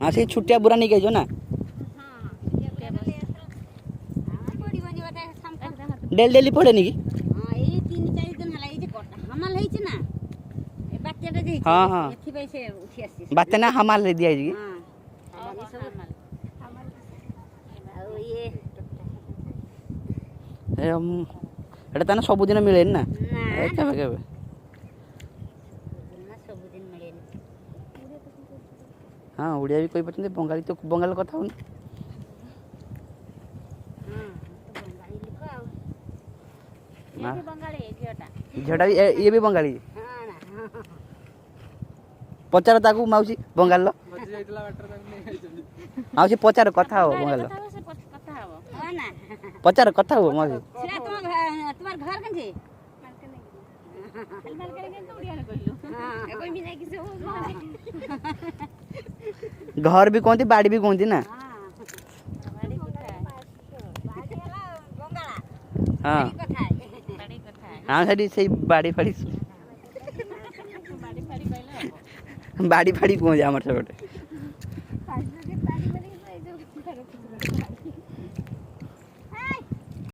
हाँ से छुट्टिया बुरा नहीं कह ना डेली डेली पड़े नहीं हाँ हाँ बात ना हमार ले दिया जी एटा ताना सब दिन मिले ना केबे केबे हाँ ओडिया भी कोई पछन बंगाली तो बंगाल कथा हो झटा ये भी बंगाली पचार ताकू माउसी बंगाल माउसी पचार कथा हो बंगाल पचार कथा हो माउसी घर भी कहती बाड़ी भी कहती ना हाँ हाँ से बाड़ी फाड़ी बाड़ी फाड़ी कहते आम सब